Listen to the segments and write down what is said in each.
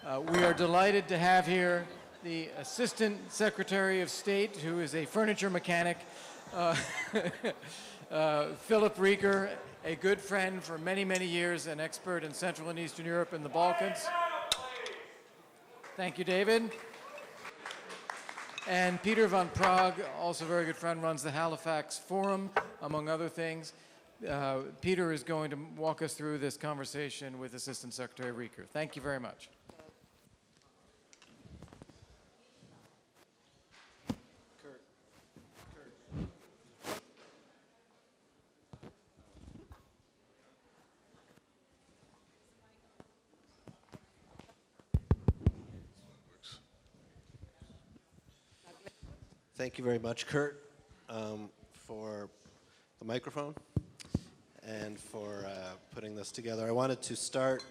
We are delighted to have here the Assistant Secretary of State, who is a furniture mechanic, Philip Reeker, a good friend for many, many years, an expert in Central and Eastern Europe and the Balkans. Thank you, David. And Peter van Praag, also a very good friend, runs the Halifax Forum, among other things. Peter is going to walk us through this conversation with Assistant Secretary Reeker. Thank you very much. Thank you very much, Kurt, for the microphone and for putting this together. I wanted to start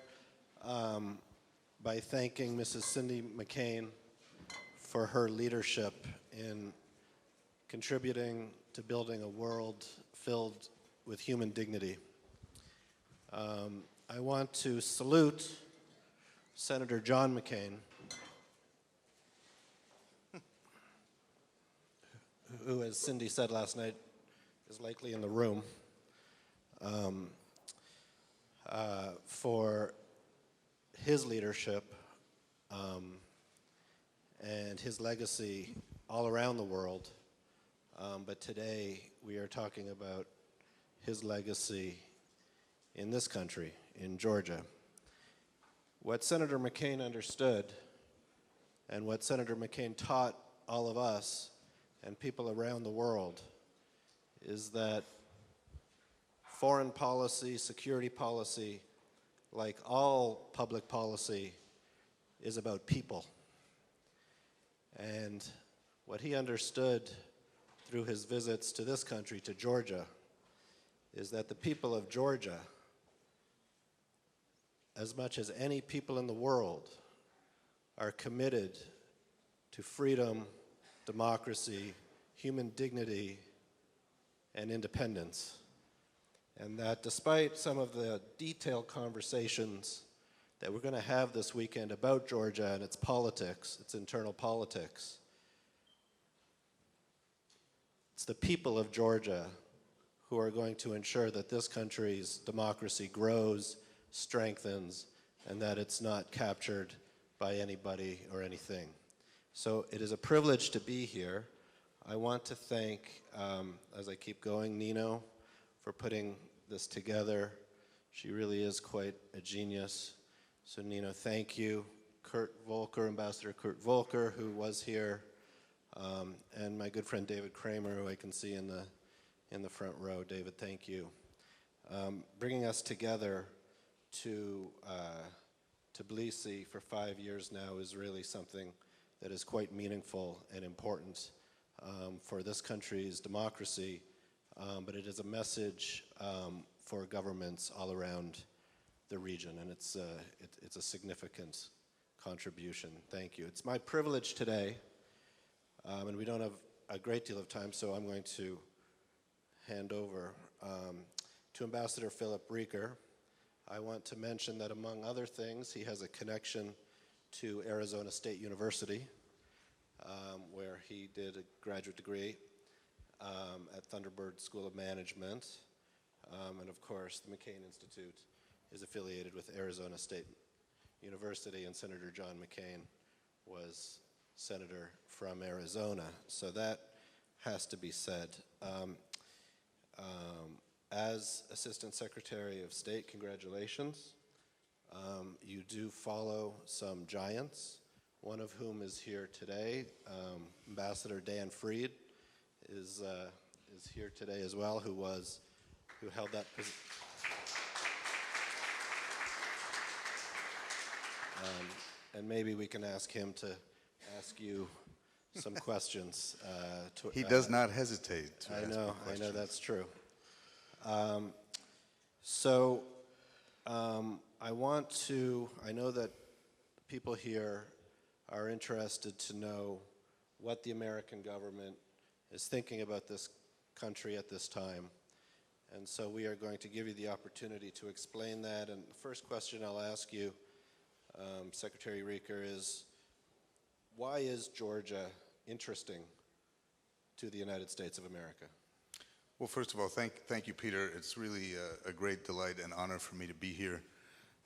by thanking Mrs. Cindy McCain for her leadership in contributing to building a world filled with human dignity. I want to salute Senator John McCain, who, as Cindy said last night, is likely in the room, for his leadership and his legacy all around the world. But today we are talking about his legacy in this country, in Georgia. What Senator McCain understood and what Senator McCain taught all of us and people around the world is that foreign policy, security policy, like all public policy, is about people. And what he understood through his visits to this country, to Georgia, is that the people of Georgia, as much as any people in the world, are committed to freedom, democracy, human dignity, and independence. And that despite some of the detailed conversations that we're going to have this weekend about Georgia and its politics, its internal politics, it's the people of Georgia who are going to ensure that this country's democracy grows, strengthens, and that it's not captured by anybody or anything. So it is a privilege to be here. I want to thank, as I keep going, Nino for putting this together. She really is quite a genius. So Nino, thank you. Kurt Volker, Ambassador Kurt Volker, who was here, and my good friend David Kramer, who I can see in the front row. David, thank you. Bringing us together to Tbilisi for 5 years now is really something that is quite meaningful and important for this country's democracy, but it is a message for governments all around the region, and it's a significant contribution. Thank you. It's my privilege today, and we don't have a great deal of time, so I'm going to hand over to Ambassador Philip Reeker. I want to mention that, among other things, he has a connection to Arizona State University, where he did a graduate degree at Thunderbird School of Management. And of course, the McCain Institute is affiliated with Arizona State University, and Senator John McCain was senator from Arizona. So that has to be said. As Assistant Secretary of State, congratulations. You do follow some giants, one of whom is here today. Ambassador Dan Fried is here today as well, who held that position. And maybe we can ask him to ask you some questions. He does not hesitate to ask I questions. know that's true. I know that people here are interested to know what the American government is thinking about this country at this time. And so we are going to give you the opportunity to explain that. And the first question I'll ask you Secretary Reeker, is why is Georgia interesting to the United States of America? Well, first of all, thank you, Peter. It's really a great delight and honor for me to be here.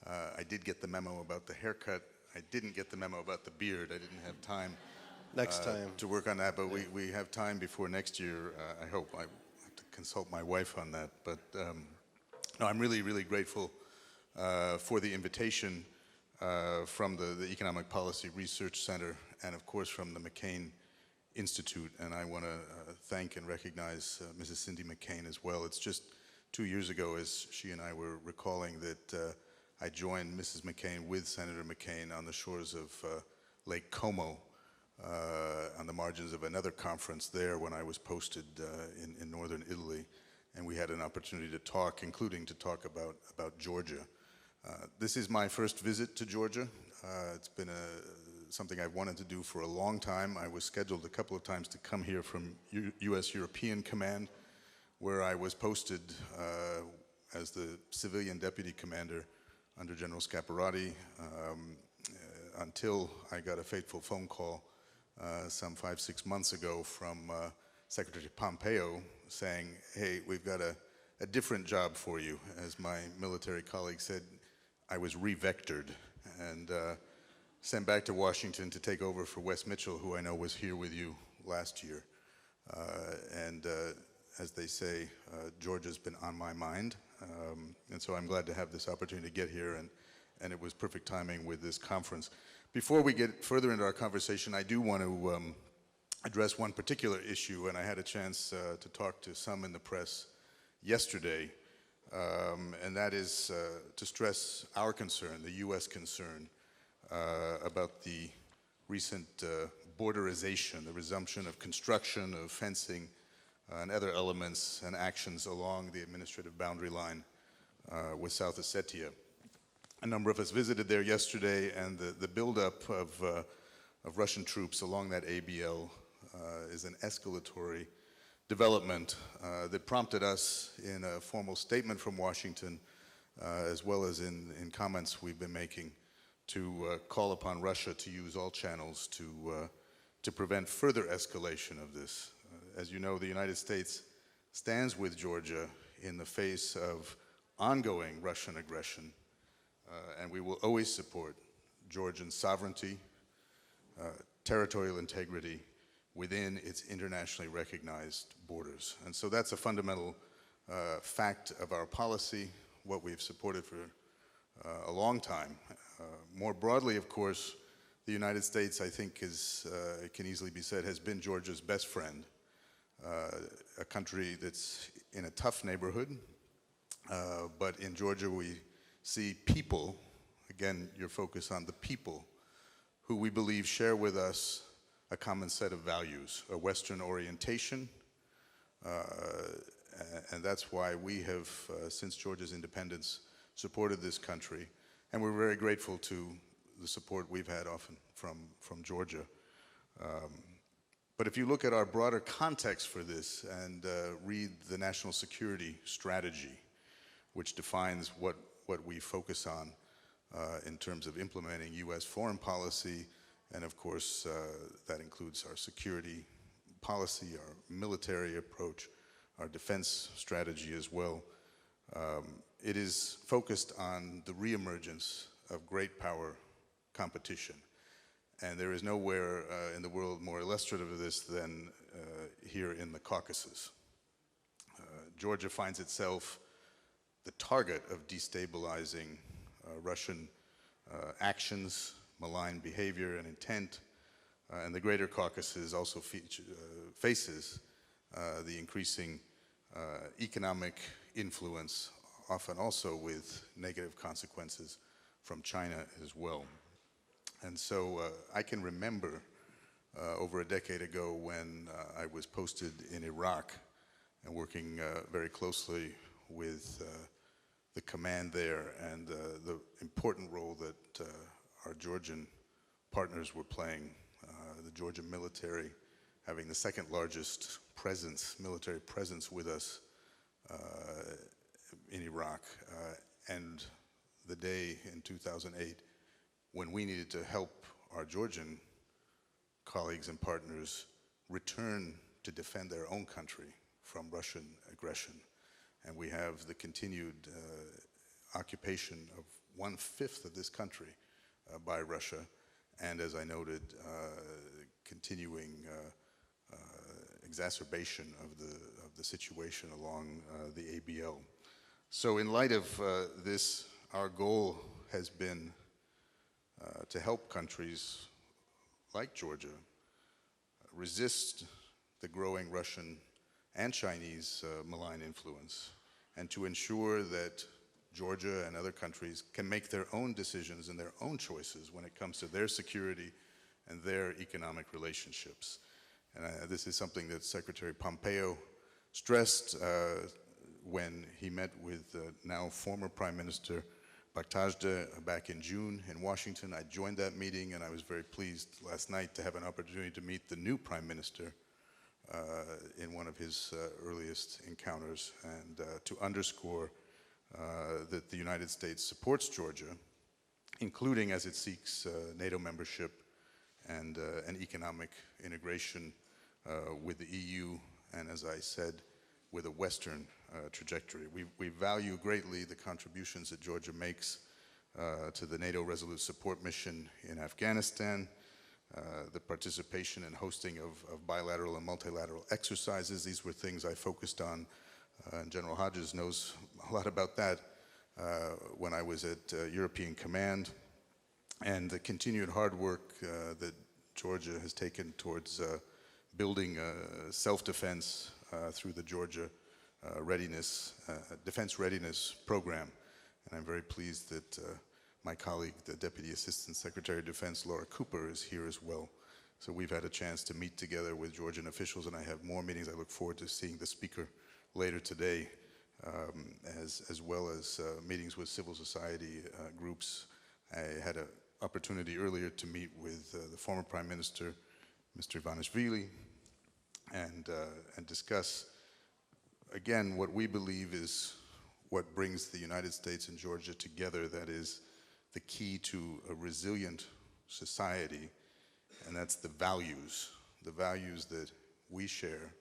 I did get the memo about the haircut. I didn't get the memo about the beard. I didn't have time Next time. to work on that, but we have time before next year, I hope. I have to consult my wife on that. But no, I'm really, really grateful for the invitation from the Economic Policy Research Center and, of course, from the McCain Institute. And I want to thank and recognize Mrs. Cindy McCain as well. It's just 2 years ago, as she and I were recalling, that I joined Mrs. McCain with Senator McCain on the shores of Lake Como on the margins of another conference there when I was posted in northern Italy. And we had an opportunity to talk, including to talk about Georgia. This is my first visit to Georgia. It's been something I've wanted to do for a long time. I was scheduled a couple of times to come here from U.S. European Command, where I was posted as the civilian deputy commander under General Scaparrotti until I got a fateful phone call some 5-6 months ago from Secretary Pompeo saying, hey, we've got a different job for you. As my military colleague said, I was re-vectored and sent back to Washington to take over for Wes Mitchell, who I know was here with you last year. As they say, Georgia's been on my mind. And so I'm glad to have this opportunity to get here, and it was perfect timing with this conference. Before we get further into our conversation, I do want to address one particular issue, and I had a chance to talk to some in the press yesterday, and that is to stress our concern, the U.S. concern, about the recent borderization, the resumption of construction, of fencing, and other elements and actions along the administrative boundary line with South Ossetia. A number of us visited there yesterday, and the buildup of Russian troops along that ABL is an escalatory development that prompted us in a formal statement from Washington, as well as in comments we've been making, to call upon Russia to use all channels to prevent further escalation of this. As you know, the United States stands with Georgia in the face of ongoing Russian aggression, and we will always support Georgian sovereignty, territorial integrity within its internationally recognized borders. And so that's a fundamental fact of our policy, what we've supported for a long time. More broadly, of course, the United States, I think, it can easily be said, has been Georgia's best friend, a country that's in a tough neighborhood, but in Georgia we see people, again, your focus on the people, who we believe share with us a common set of values, a Western orientation, and that's why we have, since Georgia's independence, supported this country, and we're very grateful to the support we've had often from Georgia. But if you look at our broader context for this and read the national security strategy, which defines what we focus on in terms of implementing U.S. foreign policy, and of course that includes our security policy, our military approach, our defense strategy as well. It is focused on the reemergence of great power competition. And there is nowhere in the world more illustrative of this than here in the Caucasus. Georgia finds itself the target of destabilizing Russian actions, malign behavior and intent, and the greater Caucasus also faces the increasing economic influence, often also with negative consequences from China as well. And so I can remember over a decade ago when I was posted in Iraq and working very closely with the command there and the important role that our Georgian partners were playing, the Georgian military having the second largest military presence with us in Iraq. And the day in 2008 when we needed to help our Georgian colleagues and partners return to defend their own country from Russian aggression. And we have the continued occupation of 1/5 of this country by Russia, and as I noted, continuing exacerbation of the situation along the ABL. So in light of this, our goal has been to help countries like Georgia resist the growing Russian and Chinese malign influence, and to ensure that Georgia and other countries can make their own decisions and their own choices when it comes to their security and their economic relationships. And this is something that Secretary Pompeo stressed when he met with now former Prime Minister Bakhtajda back in June in Washington. I joined that meeting, and I was very pleased last night to have an opportunity to meet the new Prime Minister in one of his earliest encounters, and to underscore that the United States supports Georgia, including as it seeks NATO membership and an economic integration with the EU, and as I said, with a Western trajectory. We value greatly the contributions that Georgia makes to the NATO Resolute Support Mission in Afghanistan, the participation and hosting of bilateral and multilateral exercises. These were things I focused on, and General Hodges knows a lot about that when I was at European Command, and the continued hard work that Georgia has taken towards building self-defense through the Georgia Defense Readiness Program. And I'm very pleased that my colleague, the Deputy Assistant Secretary of Defense, Laura Cooper, is here as well. So we've had a chance to meet together with Georgian officials, and I have more meetings. I look forward to seeing the speaker later today, as well as meetings with civil society groups. I had an opportunity earlier to meet with the former Prime Minister, Mr. Ivanishvili, and discuss, again, what we believe is what brings the United States and Georgia together, that is the key to a resilient society, and that's the values that we share,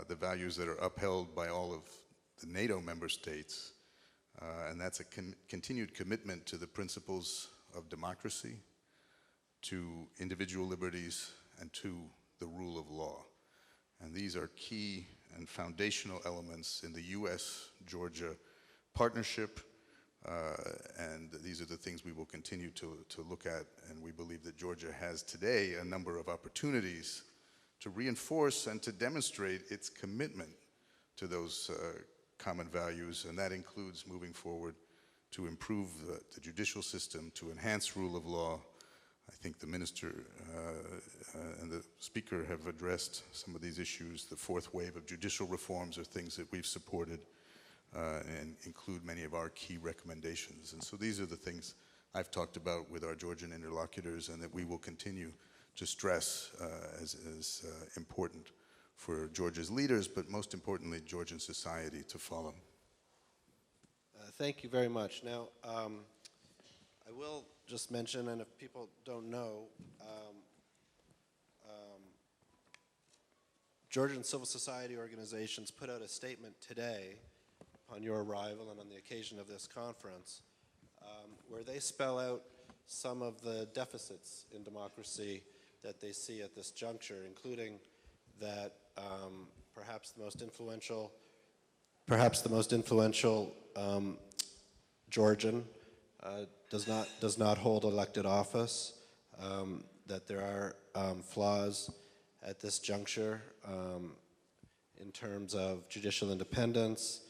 the values that are upheld by all of the NATO member states, and that's a continued commitment to the principles of democracy, to individual liberties, and to the rule of law. And these are key and foundational elements in the U.S.-Georgia partnership, and these are the things we will continue to look at, and we believe that Georgia has today a number of opportunities to reinforce and to demonstrate its commitment to those common values, and that includes moving forward to improve the judicial system, to enhance rule of law. I think the minister and the speaker have addressed some of these issues. The fourth wave of judicial reforms are things that we've supported and include many of our key recommendations. And so these are the things I've talked about with our Georgian interlocutors, and that we will continue to stress as important for Georgia's leaders, but most importantly, Georgian society to follow. Thank you very much. Now, I will just mention, and if people don't know, Georgian civil society organizations put out a statement today upon your arrival and on the occasion of this conference, where they spell out some of the deficits in democracy that they see at this juncture, including that perhaps the most influential Georgian does not hold elected office, that there are flaws at this juncture in terms of judicial independence.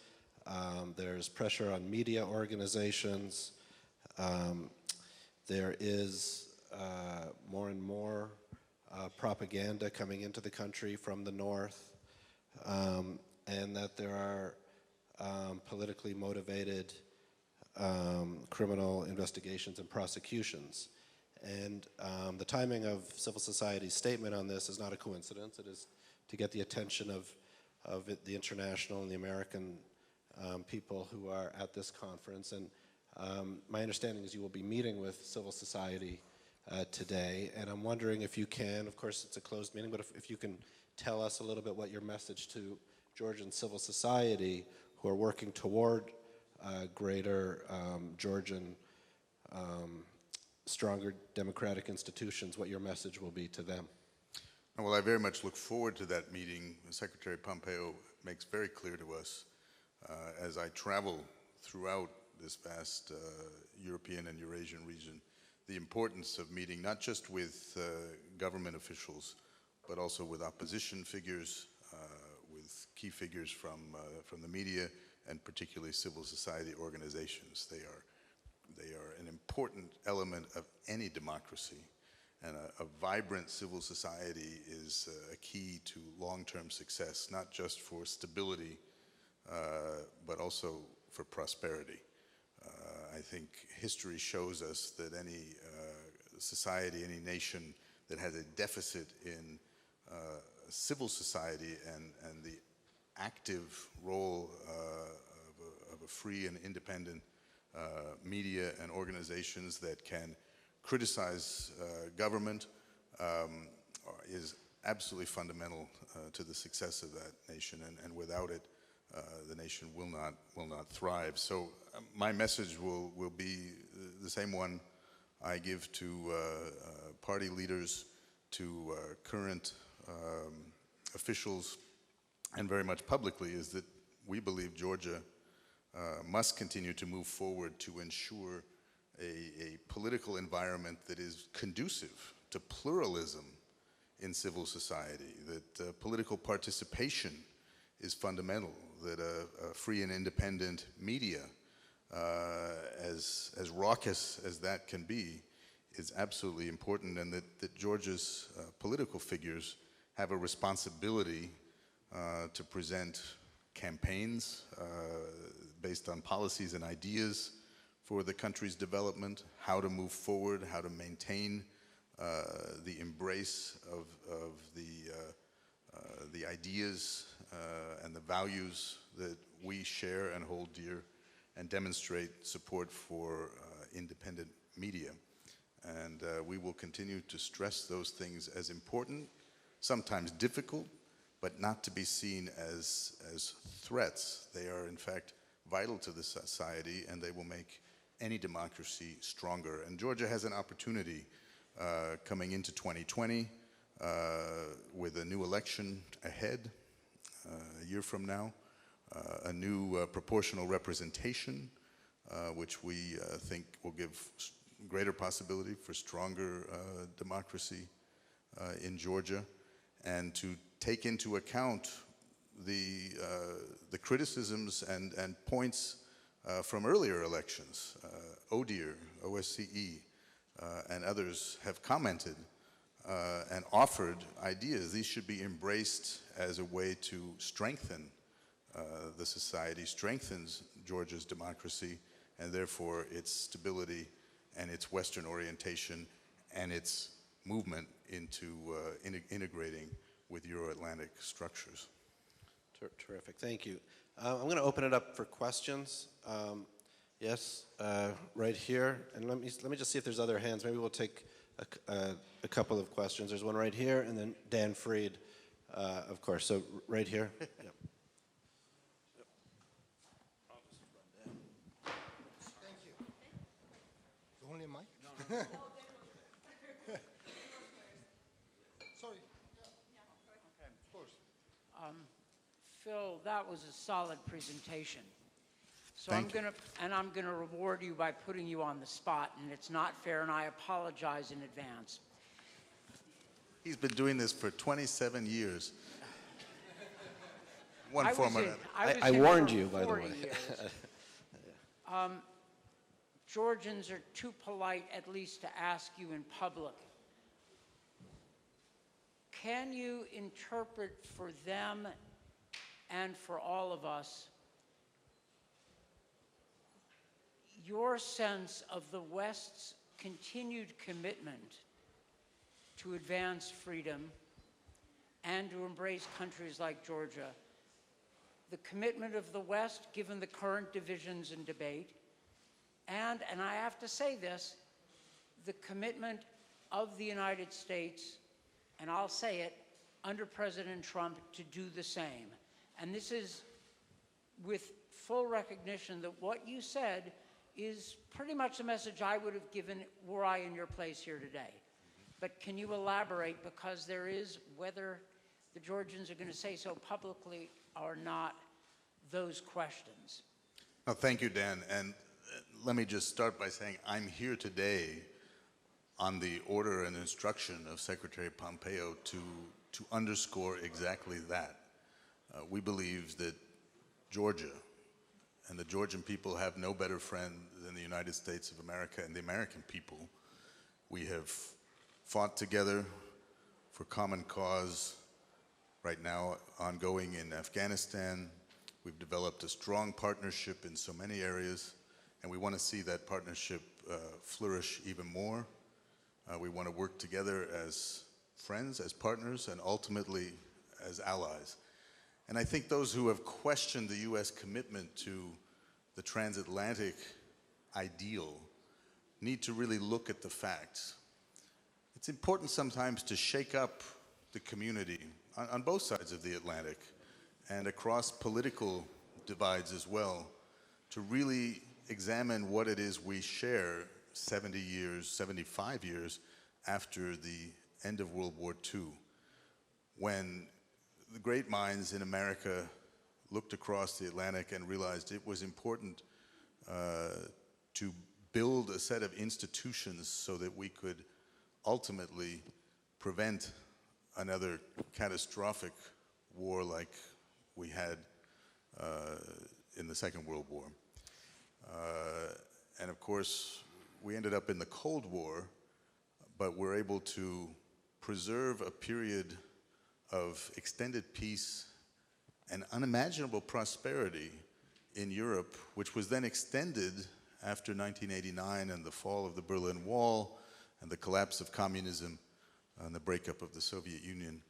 There's pressure on media organizations. There is more and more propaganda coming into the country from the north, and that there are politically motivated criminal investigations and prosecutions. And the timing of civil society's statement on this is not a coincidence. It is to get the attention of the international and the American people who are at this conference. And My understanding is you will be meeting with civil society today, and I'm wondering if you can, of course it's a closed meeting, but if you can tell us a little bit what your message to Georgian civil society who are working toward greater Georgian stronger democratic institutions, what your message will be to them. Well, I very much look forward to that meeting. Secretary Pompeo makes very clear to us as I travel throughout this vast European and Eurasian region, the importance of meeting not just with government officials, but also with opposition figures, with key figures from the media, and particularly civil society organizations. They are an important element of any democracy, and a vibrant civil society is a key to long-term success, not just for stability, but also for prosperity. I think history shows us that any society, any nation that has a deficit in civil society and the active role of a free and independent media and organizations that can criticize government is absolutely fundamental to the success of that nation, and without it, the nation will not thrive. So my message will be the same one I give to party leaders, to current officials, and very much publicly, is that we believe Georgia must continue to move forward to ensure a political environment that is conducive to pluralism in civil society, that political participation is fundamental, that a free and independent media, as raucous as that can be, is absolutely important, and that Georgia's political figures have a responsibility to present campaigns based on policies and ideas for the country's development, how to move forward, how to maintain the embrace of the ideas and the values that we share and hold dear, and demonstrate support for independent media. And we will continue to stress those things as important, sometimes difficult, but not to be seen as threats. They are, in fact, vital to the society, and they will make any democracy stronger. And Georgia has an opportunity coming into 2020 with a new election ahead, a year from now, a new proportional representation, which we think will give greater possibility for stronger democracy in Georgia, and to take into account the criticisms and points from earlier elections. ODIHR, OSCE, and others have commented and offered ideas. These should be embraced as a way to strengthen the society, strengthens Georgia's democracy, and therefore its stability and its Western orientation and its movement into integrating with Euro-Atlantic structures. Terrific, thank you. I'm going to open it up for questions. Yes, right here, and let me just see if there's other hands. Maybe we'll take a couple of questions. There's one right here, and then Dan Fried, of course. So right here. Yep. Thank you. Only mic? No. Sorry. Okay. Of course. Phil, that was a solid presentation. So Thank you. I'm gonna reward you by putting you on the spot, and it's not fair, and I apologize in advance. He's been doing this for 27 years. One form or another. I warned you, by the way. Georgians are too polite, at least, to ask you in public. Can you interpret for them and for all of us your sense of the West's continued commitment to advance freedom and to embrace countries like Georgia, the commitment of the West, given the current divisions and debate, and I have to say this, the commitment of the United States, and I'll say it, under President Trump to do the same. And this is with full recognition that what you said is pretty much the message I would have given were I in your place here today. But can you elaborate, because there is, whether the Georgians are going to say so publicly or not, those questions? No, thank you, Dan. And let me just start by saying I'm here today on the order and instruction of Secretary Pompeo to underscore exactly that. We believe that Georgia and the Georgian people have no better friend than the United States of America and the American people. We have fought together for common cause right now ongoing in Afghanistan. We've developed a strong partnership in so many areas, and we want to see that partnership flourish even more. We want to work together as friends, as partners, and ultimately as allies. And I think those who have questioned the U.S. commitment to the transatlantic ideal need to really look at the facts. It's important sometimes to shake up the community on both sides of the Atlantic and across political divides as well, to really examine what it is we share 70 years, 75 years after the end of World War II, when the great minds in America looked across the Atlantic and realized it was important to build a set of institutions so that we could ultimately prevent another catastrophic war like we had in the Second World War. And of course, we ended up in the Cold War, but we're able to preserve a period of extended peace and unimaginable prosperity in Europe, which was then extended after 1989 and the fall of the Berlin Wall and the collapse of communism and the breakup of the Soviet Union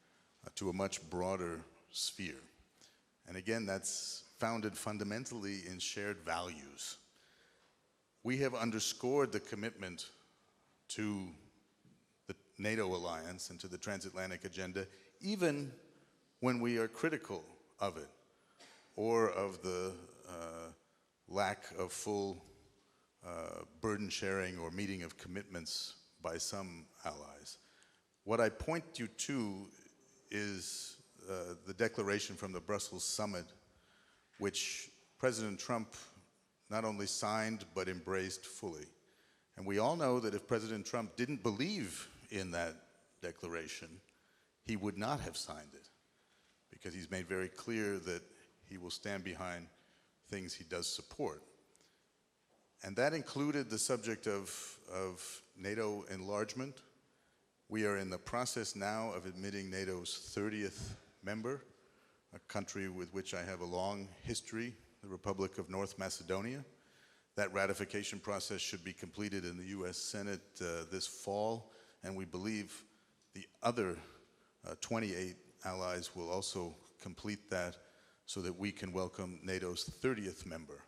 to a much broader sphere. And again, that's founded fundamentally in shared values. We have underscored the commitment to the NATO alliance and to the transatlantic agenda, even when we are critical of it or of the lack of full burden sharing or meeting of commitments by some allies. What I point you to is the declaration from the Brussels summit, which President Trump not only signed but embraced fully. And we all know that if President Trump didn't believe in that declaration, he would not have signed it, because he's made very clear that he will stand behind things he does support. And that included the subject of NATO enlargement. We are in the process now of admitting NATO's 30th member, a country with which I have a long history, the Republic of North Macedonia. That ratification process should be completed in the U.S. Senate this fall, and we believe the other 28 allies will also complete that so that we can welcome NATO's 30th member.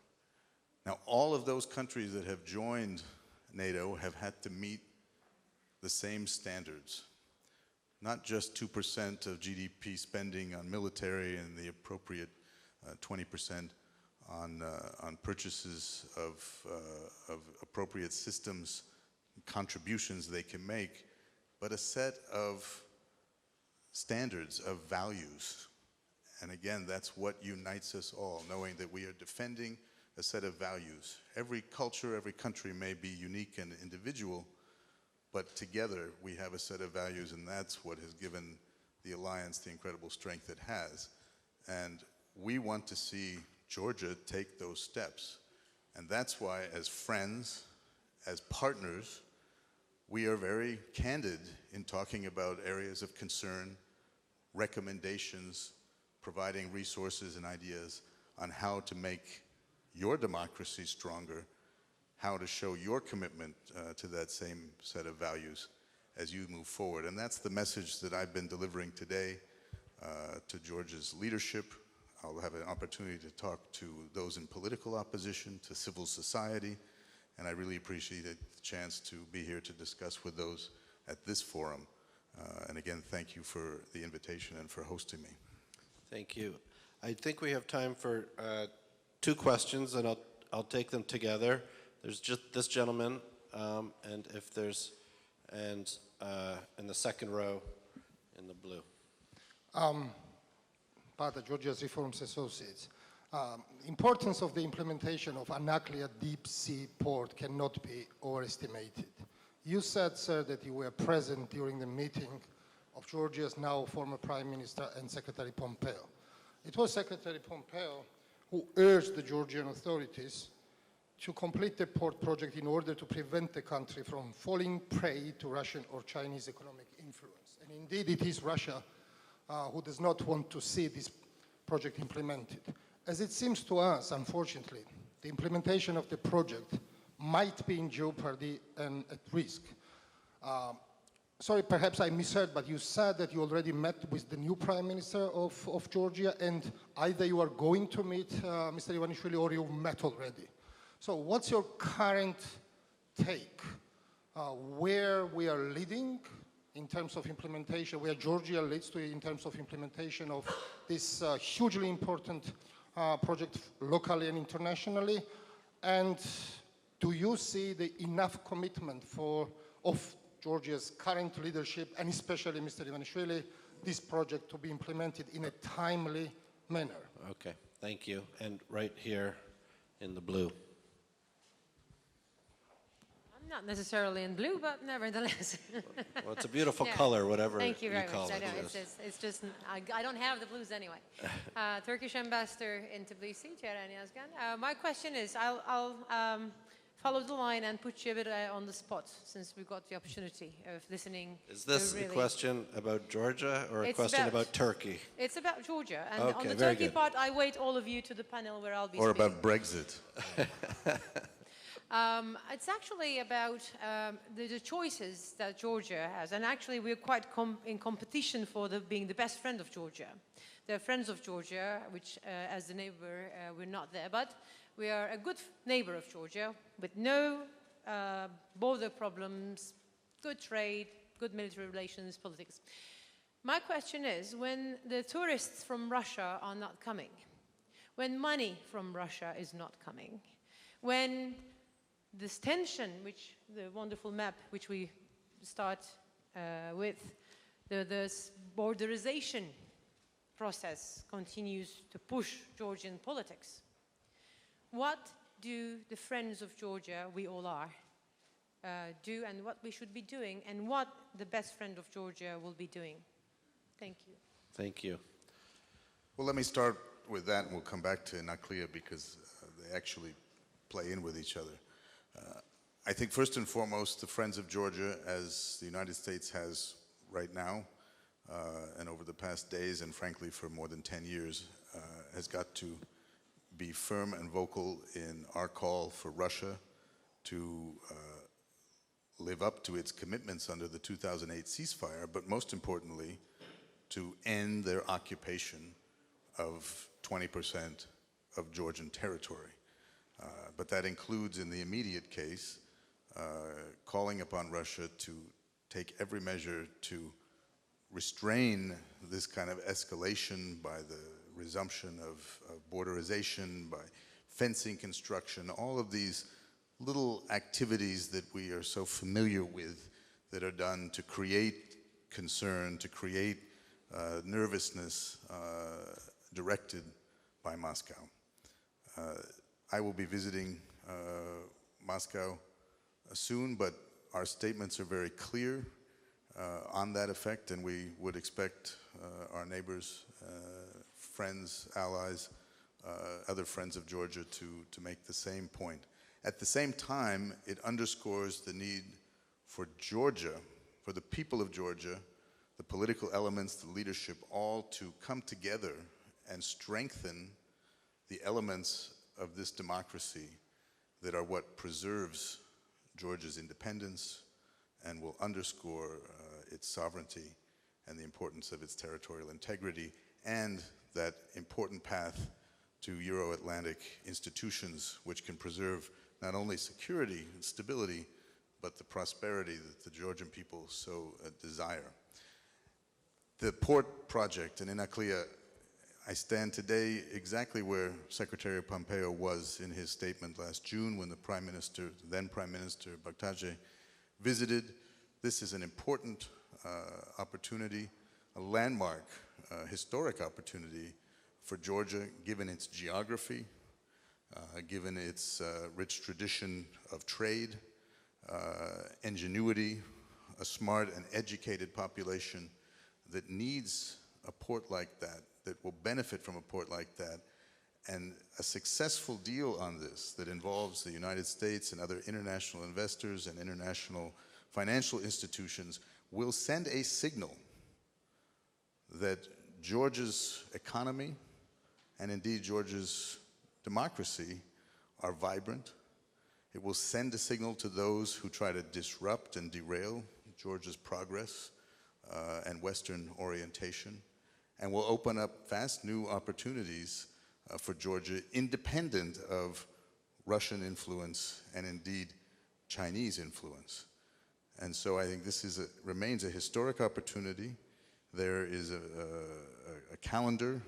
Now, all of those countries that have joined NATO have had to meet the same standards, not just 2% of GDP spending on military and the appropriate 20% on purchases of appropriate systems, contributions they can make, but a set of standards, of values. And again, that's what unites us all, knowing that we are defending a set of values. Every culture, every country may be unique and individual, but together we have a set of values, and that's what has given the alliance the incredible strength it has. And we want to see Georgia take those steps. And that's why, as friends, as partners, we are very candid in talking about areas of concern, recommendations, providing resources and ideas on how to make your democracy stronger, how to show your commitment to that same set of values as you move forward. And that's the message that I've been delivering today to Georgia's leadership. I'll have an opportunity to talk to those in political opposition, to civil society, and I really appreciated the chance to be here to discuss with those at this forum. And again, thank you for the invitation and for hosting me. Thank you. I think we have time for 2 questions, and I'll take them together. There's just this gentleman, and if there's, and in the second row in the blue. Part of Georgia's Reforms Associates. Importance of the implementation of Anaklia deep sea port cannot be overestimated. You said, sir, that you were present during the meeting of Georgia's now former Prime Minister and Secretary Pompeo. It was Secretary Pompeo who urged the Georgian authorities to complete the port project in order to prevent the country from falling prey to Russian or Chinese economic influence. And indeed, it is Russia who does not want to see this project implemented. As it seems to us, unfortunately, the implementation of the project might be in jeopardy and at risk. Sorry, perhaps I misheard, but you said that you already met with the new Prime Minister of Georgia, and either you are going to meet Mr. Ivanishvili or you've met already. So what's your current take? Where we are leading in terms of implementation, where Georgia leads to in terms of implementation of this hugely important project locally and internationally, and do you see the enough commitment of Georgia's current leadership, and especially Mr. Ivanishvili, this project to be implemented in a timely manner? Okay, thank you. And right here in the blue. I'm not necessarily in blue, but nevertheless. Well, it's a beautiful Yeah. color, whatever Thank you very call much. I it. know, It is. it's just, I don't have the blues anyway. Turkish ambassador in Tbilisi, Ceren Yazgan. My question is, I'll follow the line and put you a bit on the spot, since we've got the opportunity of listening. Is this to a really, question about Georgia or a It's question about- about Turkey? It's about Georgia. And Okay, on the very Turkey good. part, I wait all of you to the panel where I'll be Or speaking. about Brexit. It's actually about the choices that Georgia has, and actually we're quite in competition for being the best friend of Georgia. They're friends of Georgia, which as the neighbor, we're not there, but we are a good neighbor of Georgia with no border problems, good trade, good military relations, politics. My question is, when the tourists from Russia are not coming, when money from Russia is not coming, when this tension, which the wonderful map which we start with, this borderization process continues to push Georgian politics. What do the friends of Georgia, we all are, do, and what we should be doing, and what the best friend of Georgia will be doing? Thank you. Thank you. Well, let me start with that, and we'll come back to Anaklia because they actually play in with each other. I think first and foremost, the Friends of Georgia, as the United States has right now, and over the past days, and frankly for more than 10 years, has got to be firm and vocal in our call for Russia to live up to its commitments under the 2008 ceasefire, but most importantly, to end their occupation of 20% of Georgian territory. But that includes, in the immediate case, calling upon Russia to take every measure to restrain this kind of escalation by the resumption of borderization, by fencing construction, all of these little activities that we are so familiar with that are done to create concern, to create nervousness directed by Moscow. I will be visiting Moscow soon, but our statements are very clear on that effect, and we would expect our neighbors, friends, allies, other friends of Georgia to make the same point. At the same time, it underscores the need for Georgia, for the people of Georgia, the political elements, the leadership, all to come together and strengthen the elements of this democracy that are what preserves Georgia's independence and will underscore its sovereignty and the importance of its territorial integrity and that important path to Euro-Atlantic institutions which can preserve not only security and stability, but the prosperity that the Georgian people so desire. The port project in Inaklia, I stand today exactly where Secretary Pompeo was in his statement last June when the then Prime Minister Baktaje visited. This is an important opportunity, a landmark, historic opportunity for Georgia, given its geography, given its rich tradition of trade, ingenuity, a smart and educated population that needs a port like that, that will benefit from a port like that, and a successful deal on this that involves the United States and other international investors and international financial institutions will send a signal that Georgia's economy and indeed Georgia's democracy are vibrant. It will send a signal to those who try to disrupt and derail Georgia's progress and Western orientation, and will open up vast new opportunities for Georgia, independent of Russian influence and indeed Chinese influence. And so I think this remains a historic opportunity. There is a calendar,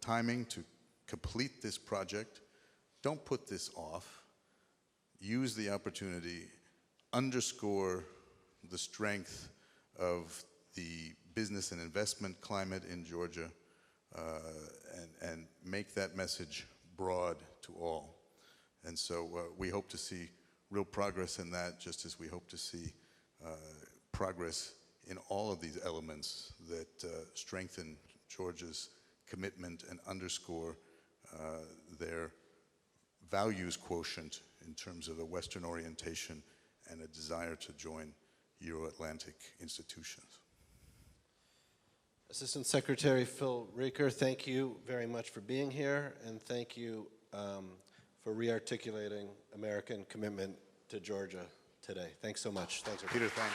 timing to complete this project. Don't put this off. Use the opportunity, underscore the strength of the business and investment climate in Georgia, and make that message broad to all. And so we hope to see real progress in that, just as we hope to see progress in all of these elements that strengthen Georgia's commitment and underscore their values quotient in terms of a Western orientation and a desire to join Euro-Atlantic institutions. Assistant Secretary Phil Reeker, thank you very much for being here, and thank you for re-articulating American commitment to Georgia today. Thanks so much. Thanks, Peter, thanks.